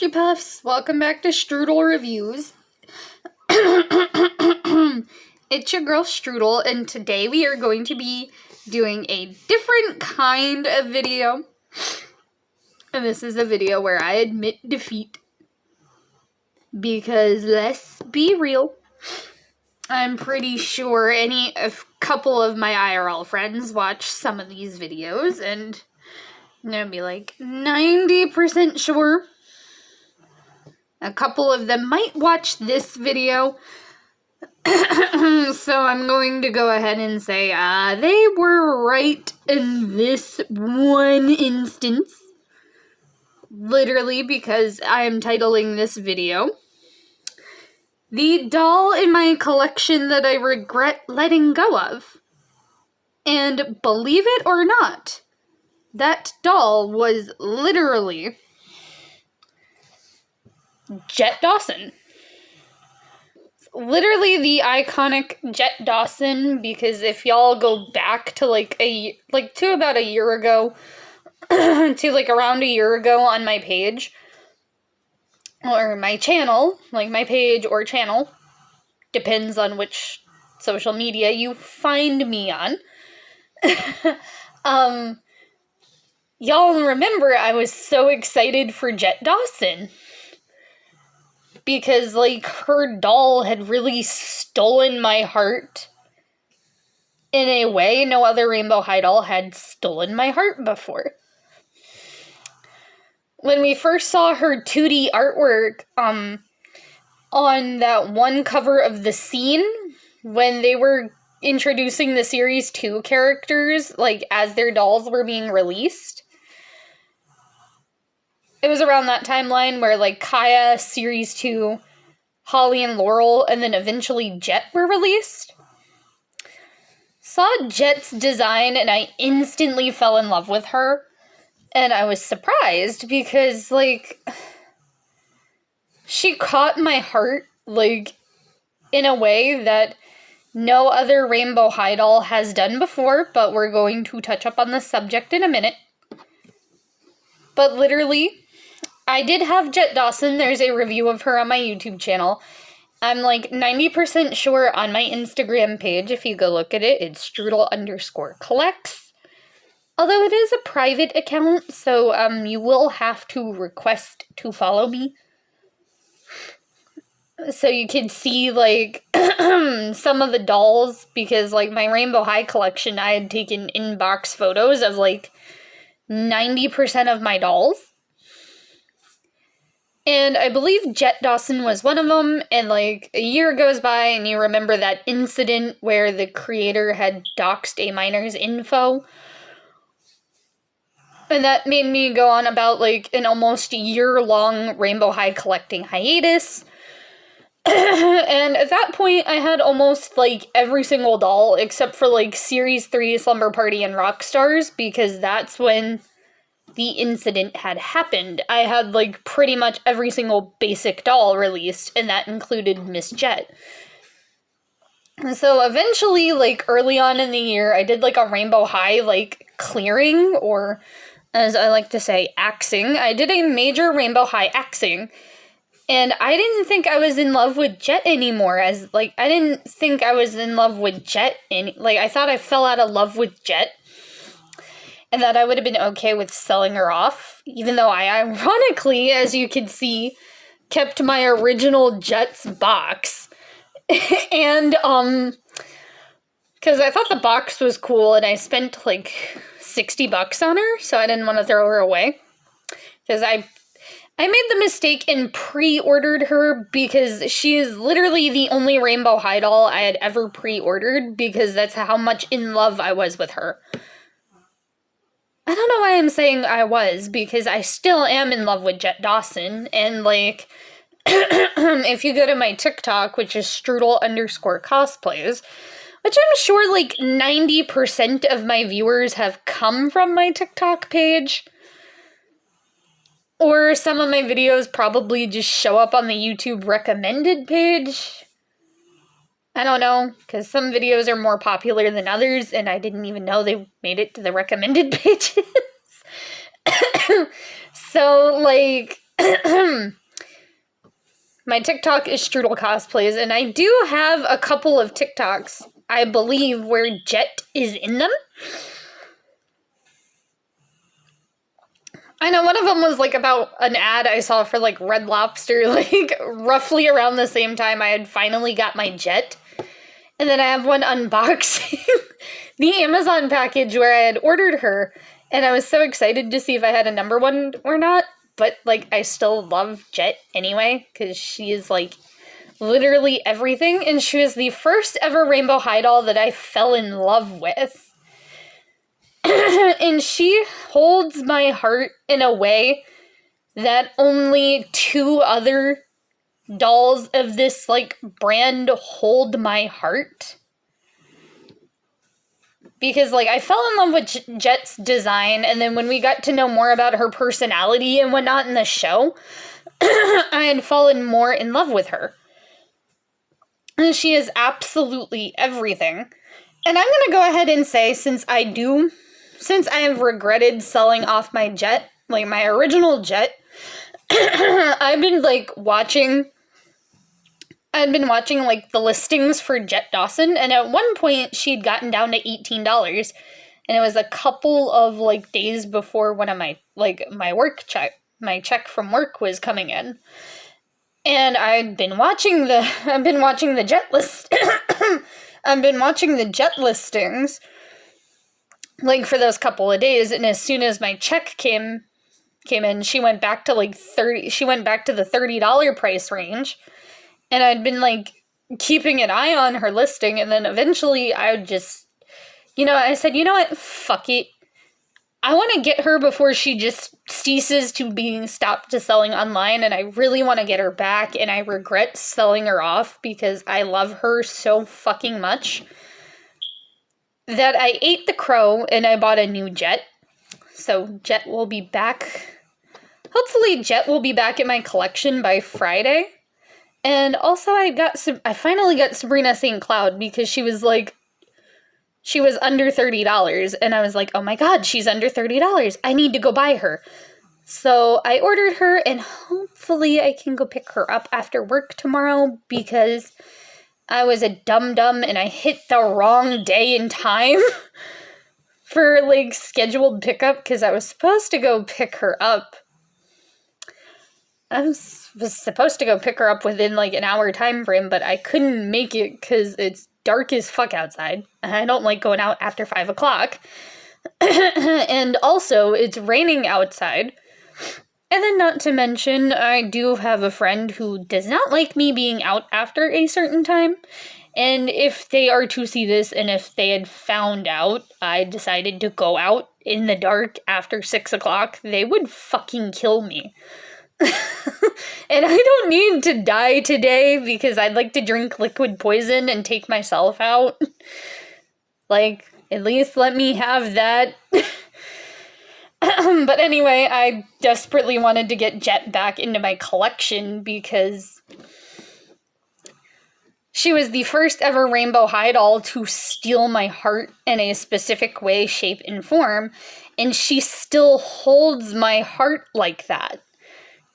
Pastry Puffs, welcome back to Strudel Reviews. It's your girl Strudel, and today we are going to be doing a different kind of video. And this is a video where I admit defeat. Because let's be real, I'm pretty sure a couple of my IRL friends watch some of these videos, and I'm gonna be like 90% sure a couple of them might watch this video. So I'm going to go ahead and say they were right in this one instance. Literally, because I am titling this video "The Doll in My Collection That I Regret Letting Go Of." And believe it or not, that doll was literally Jet Dawson. Literally the iconic Jet Dawson, because if y'all go back to about a year ago, to around a year ago on my page, or my channel, my page or channel, depends on which social media you find me on. Y'all remember I was so excited for Jet Dawson, because, her doll had really stolen my heart in a way no other Rainbow High doll had stolen my heart before. When we first saw her 2D artwork, on that one cover of The Scene, when they were introducing the Series 2 characters, as their dolls were being released, it was around that timeline where, Kaya, Series 2, Holly and Laurel, and then eventually Jet were released. Saw Jet's design, and I instantly fell in love with her. And I was surprised, because, she caught my heart, in a way that no other Rainbow High doll has done before, but we're going to touch up on the subject in a minute. But literally, I did have Jet Dawson. There's a review of her on my YouTube channel. I'm 90% sure on my Instagram page, if you go look at it, it's strudel_collects. Although it is a private account, so you will have to request to follow me. So you can see, some of the dolls, because, my Rainbow High collection, I had taken inbox photos of, 90% of my dolls. And I believe Jet Dawson was one of them, and, a year goes by, and you remember that incident where the creator had doxed a minor's info. And that made me go on about, an almost year-long Rainbow High collecting hiatus. And at that point, I had almost, every single doll, except for, Series 3, Slumber Party, and Rockstars, because that's when the incident had happened. I had, pretty much every single basic doll released, and that included Miss Jet. So eventually, early on in the year, I did, a Rainbow High, clearing, or, as I like to say, axing. I did a major Rainbow High axing, and I didn't think I was in love with Jet anymore, I didn't think I was in love with Jet, I thought I fell out of love with Jet, and that I would have been okay with selling her off, even though I ironically, as you can see, kept my original Jet's box. And, because I thought the box was cool, and I spent, $60 on her, so I didn't want to throw her away. Because I made the mistake and pre-ordered her, because she is literally the only Rainbow High doll I had ever pre-ordered, because that's how much in love I was with her. I don't know why I'm saying I was, because I still am in love with Jet Dawson, and, if you go to my TikTok, which is strudel_cosplays, which I'm sure, 90% of my viewers have come from my TikTok page, or some of my videos probably just show up on the YouTube recommended page. I don't know, because some videos are more popular than others, and I didn't even know they made it to the recommended pages. So, My TikTok is Strudel Cosplays, and I do have a couple of TikToks, I believe, where Jet is in them. I know one of them was, like, about an ad I saw for, like, Red Lobster, like, roughly around the same time I had finally got my Jet. And then I have one unboxing the Amazon package where I had ordered her, and I was so excited to see if I had a number one or not. But, like, I still love Jet anyway, because she is, like, literally everything, and she was the first ever Rainbow High doll that I fell in love with. And she holds my heart in a way that only 2 other dolls of this, like, brand hold my heart. Because, like, I fell in love with Jet's design, and then when we got to know more about her personality and whatnot in the show, I had fallen more in love with her. And she is absolutely everything. And I'm gonna go ahead and say, since I have regretted selling off my Jet, like, my original Jet, I've been watching, like, the listings for Jet Dawson, and at one point, she'd gotten down to $18, and it was a couple of, like, days before one of my, like, my check from work was coming in, and I've been watching the Jet list, I've been watching the Jet listings, like, for those couple of days, and as soon as my check came in, she went back to, like, the $30 price range. And I'd been, like, keeping an eye on her listing, and then eventually I would just, I said, you know what, fuck it. I want to get her before she just ceases to being stopped to selling online, and I really want to get her back, and I regret selling her off because I love her so fucking much that I ate the crow and I bought a new Jet. So Jet will be back. Hopefully Jet will be back in my collection by Friday. And also I finally got Sabrina St. Cloud because she was under $30, and I was like, oh my god, she's under $30. I need to go buy her. So I ordered her, and hopefully I can go pick her up after work tomorrow because I was a dum-dum and I hit the wrong day and time for, like, scheduled pickup because I was supposed to go pick her up. I was supposed to go pick her up within, like, an hour time frame, but I couldn't make it because it's dark as fuck outside. I don't like going out after 5 o'clock. And also, it's raining outside. And then, not to mention, I do have a friend who does not like me being out after a certain time. And if they are to see this, and if they had found out I decided to go out in the dark after 6 o'clock, they would fucking kill me. And I don't need to die today because I'd like to drink liquid poison and take myself out. Like, at least let me have that. But anyway, I desperately wanted to get Jet back into my collection because she was the first ever Rainbow High doll to steal my heart in a specific way, shape, and form, and she still holds my heart like that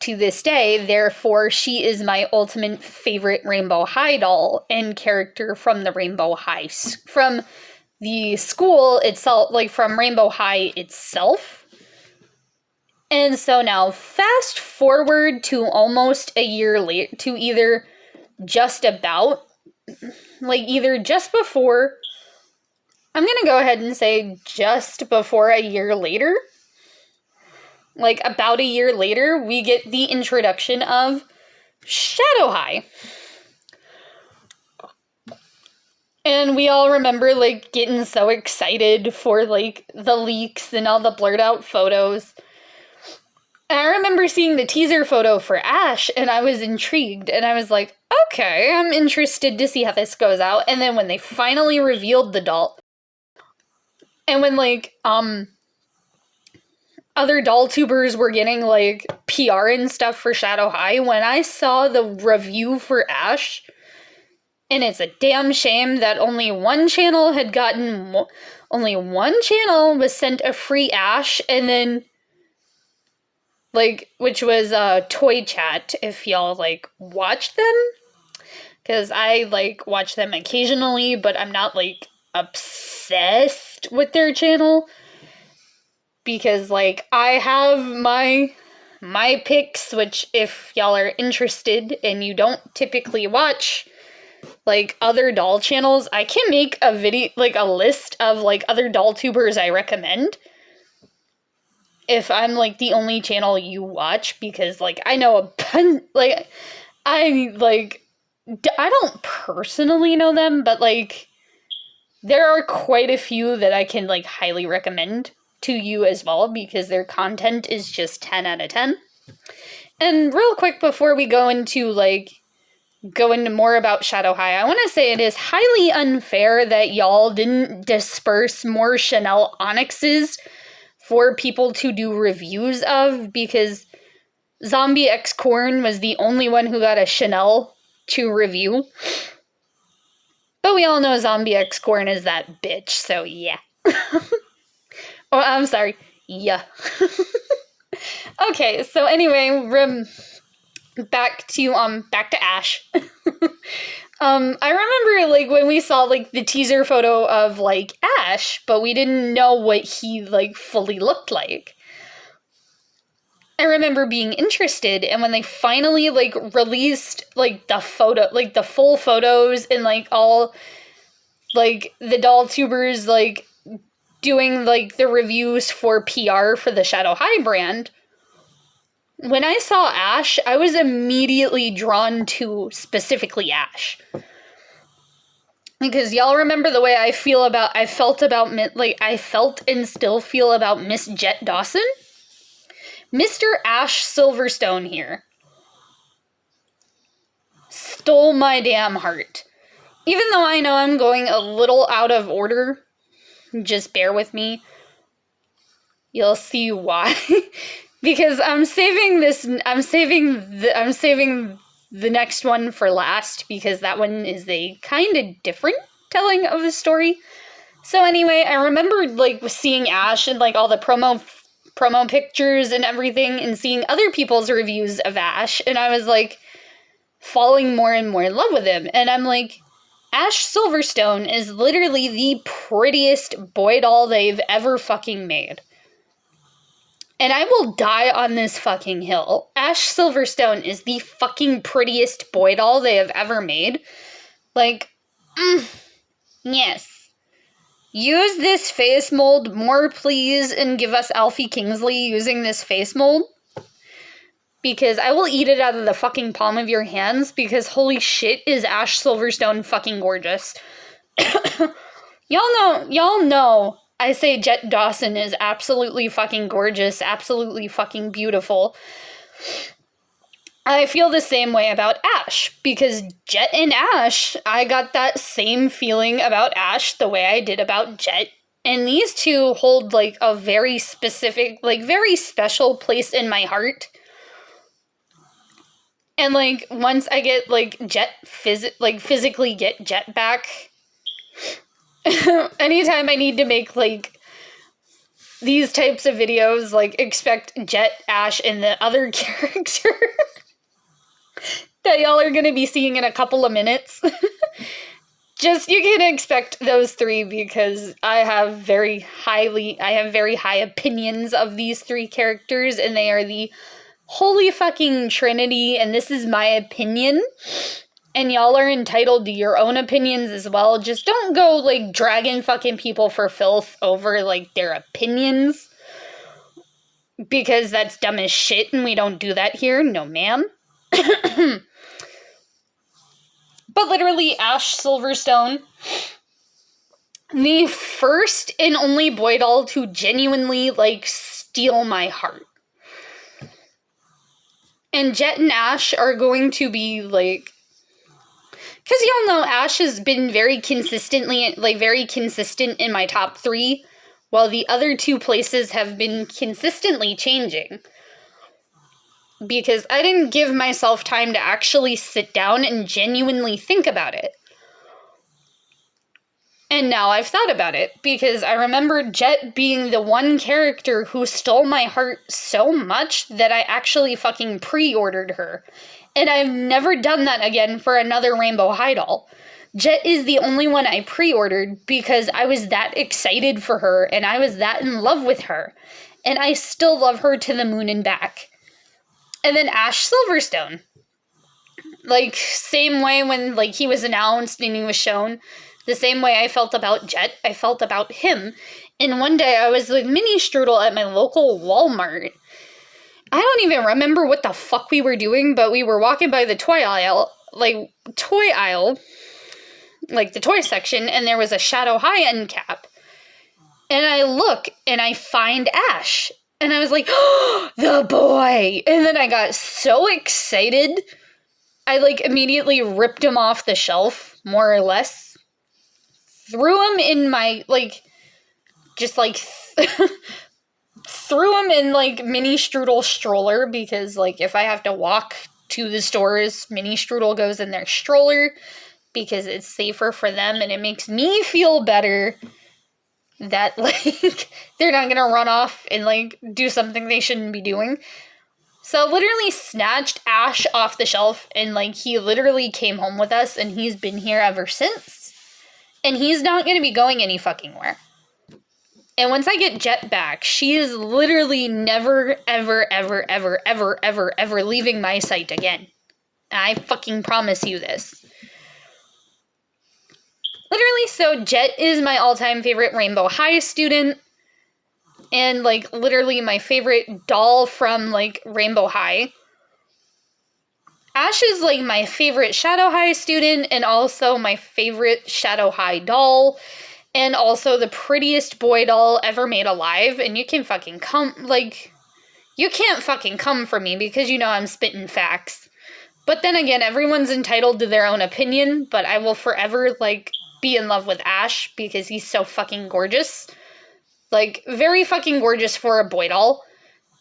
to this day. Therefore, she is my ultimate favorite Rainbow High doll and character from the Rainbow High, from the school itself, like from Rainbow High itself. And so now, fast forward to almost a year later, to either just before, I'm gonna go ahead and say just before a year later, like about a year later, we get the introduction of Shadow High. And we all remember, like, getting so excited for, like, the leaks and all the blurred out photos. And I remember seeing the teaser photo for Ash, and I was intrigued, and I was like, okay, I'm interested to see how this goes out. And then when they finally revealed the doll, and when, like, other doll tubers were getting, like, PR and stuff for Shadow High, when I saw the review for Ash, and it's a damn shame that only one channel was sent a free Ash, and then like, which was Toy Chat, if y'all, like, watch them. Because I, like, watch them occasionally, but I'm not, like, obsessed with their channel. Because, like, I have my picks, which if y'all are interested and you don't typically watch, like, other doll channels, I can make a video, like, a list of, like, other doll tubers I recommend. If I'm, like, the only channel you watch, because, like, I know a bunch, like, I don't personally know them, but, like, there are quite a few that I can, like, highly recommend to you as well, because their content is just 10 out of 10. And real quick, before we go into more about Shadow High, I want to say it is highly unfair that y'all didn't disperse more Chanel Onyxes for people to do reviews of, because Zombie X Corn was the only one who got a Chanel to review. But we all know Zombie X Corn is that bitch, so yeah. Oh, I'm sorry. Yeah. Okay, so anyway, back to Ash. I remember, like, when we saw, like, the teaser photo of, like, Ash, but we didn't know what he, like, fully looked like. I remember being interested, and when they finally, like, released, like, the full photos and, like, all, like, the doll tubers, like, doing, like, the reviews for PR for the Shadow High brand, when I saw Ash, I was immediately drawn to specifically Ash. Because y'all remember the way I felt and still feel about Miss Jet Dawson? Mr. Ash Silverstone here stole my damn heart. Even though I know I'm going a little out of order, just bear with me. You'll see why. Because I'm saving the next one for last, because that one is a kind of different telling of the story. So anyway, I remember, like, seeing Ash and, like, all the promo pictures and everything, and seeing other people's reviews of Ash, and I was, like, falling more and more in love with him. And I'm like, Ash Silverstone is literally the prettiest boy doll they've ever fucking made. And I will die on this fucking hill. Ash Silverstone is the fucking prettiest boy doll they have ever made. Like, yes. Use this face mold more, please, and give us Alfie Kingsley using this face mold. Because I will eat it out of the fucking palm of your hands, because holy shit is Ash Silverstone fucking gorgeous. Y'all know I say Jet Dawson is absolutely fucking gorgeous, absolutely fucking beautiful. I feel the same way about Ash, because Jet and Ash, I got that same feeling about Ash the way I did about Jet. And these two hold, like, a very specific, like, very special place in my heart. And, like, once I get, like, physically get Jet back, anytime I need to make, like, these types of videos, like, expect Jet, Ash, and the other character that y'all are gonna be seeing in a couple of minutes. Just, you can expect those three, because I have very high opinions of these three characters, and they are the holy fucking trinity, and this is my opinion. And y'all are entitled to your own opinions as well. Just don't go, like, dragging fucking people for filth over, like, their opinions. Because that's dumb as shit, and we don't do that here. No, ma'am. But literally, Ash Silverstone, the first and only boy doll to genuinely, like, steal my heart. And Jet and Ash are going to be, like, because y'all know Ash has been very consistent in my top 3, while the other 2 places have been consistently changing. Because I didn't give myself time to actually sit down and genuinely think about it. And now I've thought about it, because I remember Jet being the one character who stole my heart so much that I actually fucking pre-ordered her. And I've never done that again for another Rainbow High doll. Jet is the only one I pre-ordered because I was that excited for her and I was that in love with her. And I still love her to the moon and back. And then Ash Silverstone. Like, same way when, like, he was announced and he was shown. The same way I felt about Jet, I felt about him. And one day I was like mini strudel at my local Walmart. I don't even remember what the fuck we were doing, but we were walking by the toy aisle, like the toy section, and there was a Shadow High end cap. And I look, and I find Ash. And I was like, oh, the boy! And then I got so excited, I, like, immediately ripped him off the shelf, more or less. Threw him in my, like, just, like, threw him in, like, mini strudel stroller, because, like, if I have to walk to the stores, mini strudel goes in their stroller, because it's safer for them, and it makes me feel better that, like, they're not gonna run off and, like, do something they shouldn't be doing. So literally snatched Ash off the shelf, and, like, he literally came home with us, and he's been here ever since. And he's not going to be going any fucking where. And once I get Jet back, she is literally never, ever, ever, ever, ever, ever, ever leaving my sight again. I fucking promise you this. Literally, so Jet is my all-time favorite Rainbow High student. And, like, literally my favorite doll from, like, Rainbow High. Ash is, like, my favorite Shadow High student, and also my favorite Shadow High doll, and also the prettiest boy doll ever made alive, and you can fucking come, like, you can't fucking come for me, because you know I'm spitting facts. But then again, everyone's entitled to their own opinion, but I will forever, like, be in love with Ash, because he's so fucking gorgeous. Like, very fucking gorgeous for a boy doll.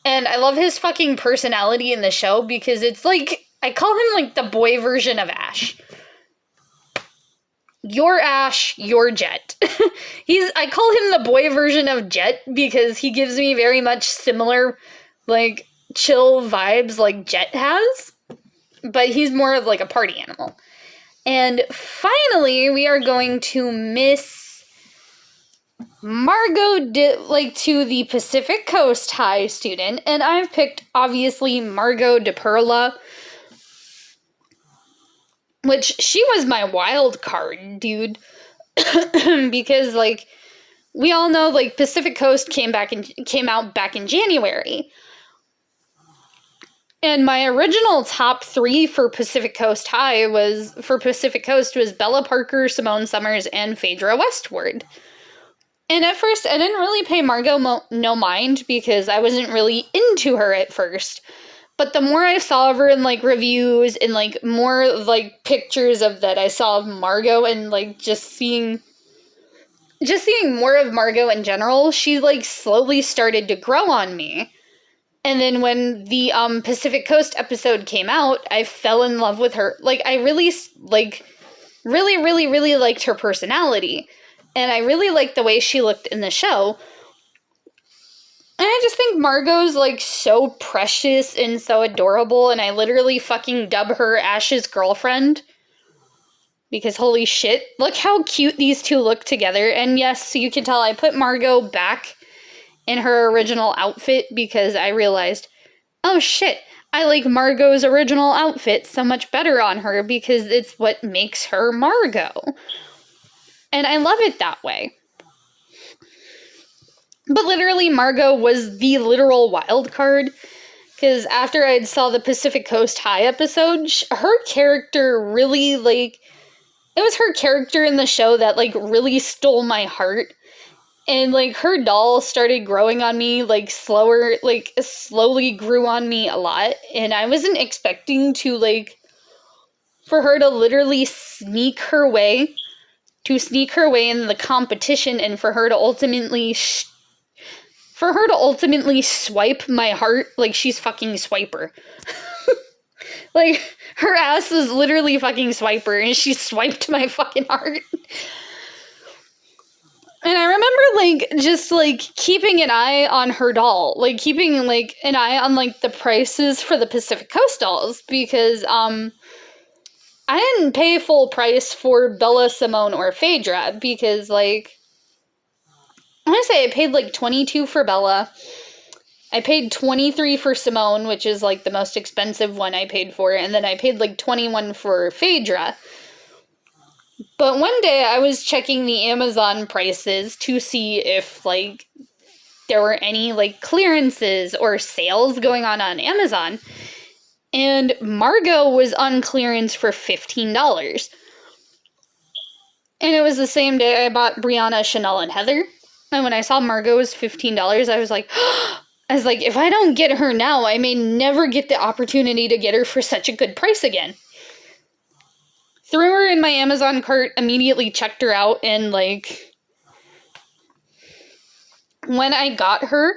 And I love his fucking personality in the show, because it's, like, I call him, like, the boy version of Ash. You're Ash, you're Jet. I call him the boy version of Jet because he gives me very much similar, like, chill vibes like Jet has. But he's more of, like, a party animal. And finally, we are going to miss Margot, to the Pacific Coast High student. And I've picked, obviously, Margot DePerla, which she was my wild card, dude. Because, like, we all know, like, Pacific Coast came out back in January. And my original top 3 for Pacific Coast was Bella Parker, Simone Summers, and Phaedra Westward. And at first, I didn't really pay Margot no mind, because I wasn't really into her at first. But the more I saw of her in, like, reviews and, like, more, like, pictures of that I saw of Margot and, like, just seeing more of Margot in general, she, like, slowly started to grow on me. And then when the Pacific Coast episode came out, I fell in love with her. Like, I really, really, really, really liked her personality. And I really liked the way she looked in the show. And I just think Margot's, like, so precious and so adorable, and I literally fucking dub her Ash's girlfriend. Because holy shit, look how cute these two look together. And yes, you can tell I put Margot back in her original outfit because I realized, oh shit, I like Margot's original outfit so much better on her because it's what makes her Margot. And I love it that way. But literally, Margot was the literal wild card, because after I saw the Pacific Coast High episode, her character really, like, it was her character in the show that, like, really stole my heart, and, like, her doll started growing on me, like, slowly grew on me a lot, and I wasn't expecting to, like, for her to literally sneak her way in the competition, and for her to ultimately swipe my heart like she's fucking Swiper. Like, her ass is literally fucking Swiper, and she swiped my fucking heart. remember, like, just, like, keeping an eye on her doll. Like, keeping, like, an eye on, like, the prices for the Pacific Coast dolls. Because, I didn't pay full price for Bella, Simone, or Phaedra. Because, like, I want to say I paid, like, $22 for Bella. I paid $23 for Simone, which is, like, the most expensive one I paid for. And then I paid, like, $21 for Phaedra. But one day I was checking the Amazon prices to see if, like, there were any, like, clearances or sales going on Amazon. And Margot was on clearance for $15. And it was the same day I bought Brianna, Chanel, and Heather. And when I saw Margot was $15, I was like, if I don't get her now, I may never get the opportunity to get her for such a good price again. Threw her in my Amazon cart, immediately checked her out, and, like, when I got her,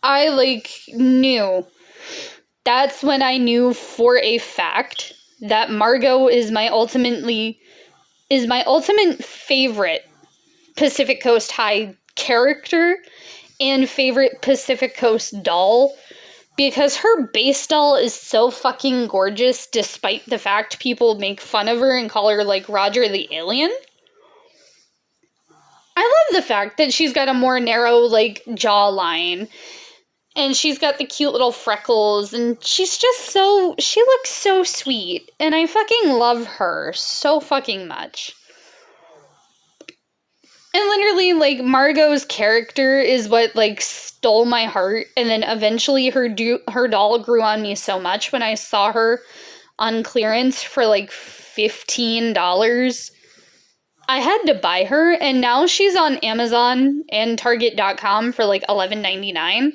I, like, knew. That's when I knew for a fact that Margot is my ultimate favorite Pacific Coast High character and favorite Pacific Coast doll. Because her base doll is so fucking gorgeous, despite the fact people make fun of her and call her, like, Roger the Alien. I love the fact that she's got a more narrow, like, jawline. And she's got the cute little freckles. And she's just she looks so sweet. And I fucking love her so fucking much. And literally, like, Margot's character is what, like, stole my heart. And then eventually her doll grew on me so much when I saw her on clearance for, like, $15. I had to buy her, and now she's on Amazon and Target.com for, like, $11.99.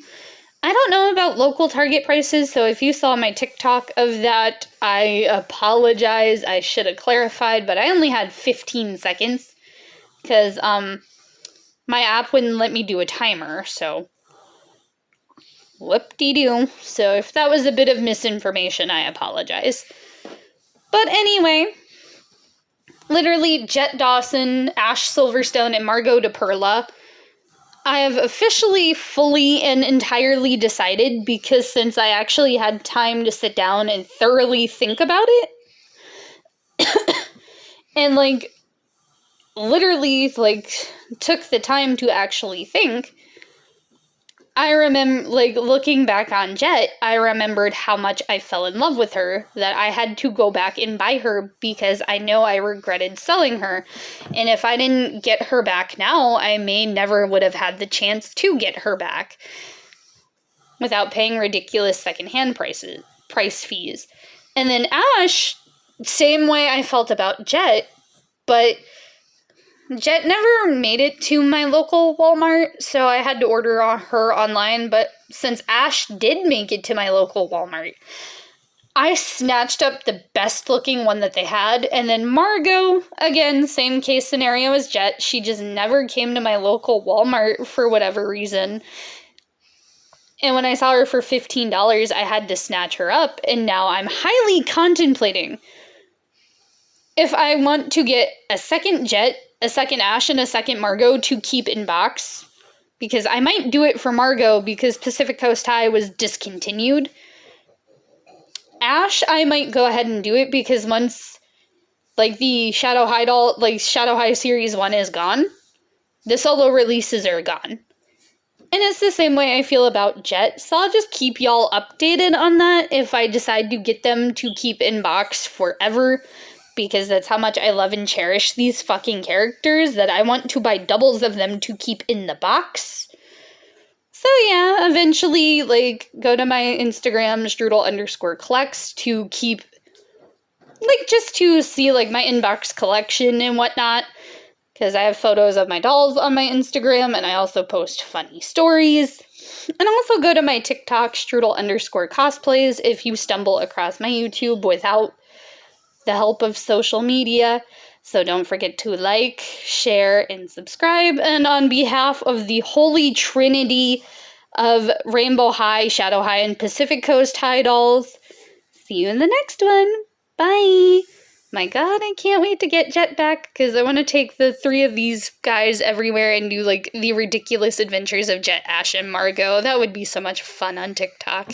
I don't know about local Target prices, so if you saw my TikTok of that, I apologize. I should have clarified, but I only had 15 seconds. Because, my app wouldn't let me do a timer, so whoop-de-doo. So if that was a bit of misinformation, I apologize. But anyway, literally Jet Dawson, Ash Silverstone, and Margot DePerla, I have officially, fully, and entirely decided, because since I actually had time to sit down and thoroughly think about it, and, like, literally, like, took the time to actually think, I remember, like, looking back on Jet, I remembered how much I fell in love with her, that I had to go back and buy her because I know I regretted selling her. And if I didn't get her back now, I may never would have had the chance to get her back without paying ridiculous secondhand price fees. And then Ash, same way I felt about Jet, but Jet never made it to my local Walmart, so I had to order her online, but since Ash did make it to my local Walmart, I snatched up the best looking one that they had, and then Margot, again, same case scenario as Jet, she just never came to my local Walmart for whatever reason, and when I saw her for $15, I had to snatch her up, and now I'm highly contemplating if I want to get a second Jet, a second Ash, and a second Margot to keep in box, because I might do it for Margot because Pacific Coast High was discontinued. Ash, I might go ahead and do it because once, like, the Shadow High doll, like, Shadow High Series 1 is gone, the solo releases are gone. And it's the same way I feel about Jet, so I'll just keep y'all updated on that if I decide to get them to keep in box forever, because that's how much I love and cherish these fucking characters, that I want to buy doubles of them to keep in the box. So yeah, eventually, like, go to my Instagram, strudel_collects, to keep, like, just to see, like, my inbox collection and whatnot, because I have photos of my dolls on my Instagram, and I also post funny stories. And also go to my TikTok, strudel_cosplays, if you stumble across my YouTube without the help of social media. So don't forget to like, share, and subscribe. And on behalf of the holy trinity of Rainbow High, Shadow High, and Pacific Coast High dolls, see you in the next one. Bye! My god, I can't wait to get Jet back, because I want to take the 3 of these guys everywhere and do, like, the ridiculous adventures of Jet, Ash, and Margot. That would be so much fun on TikTok.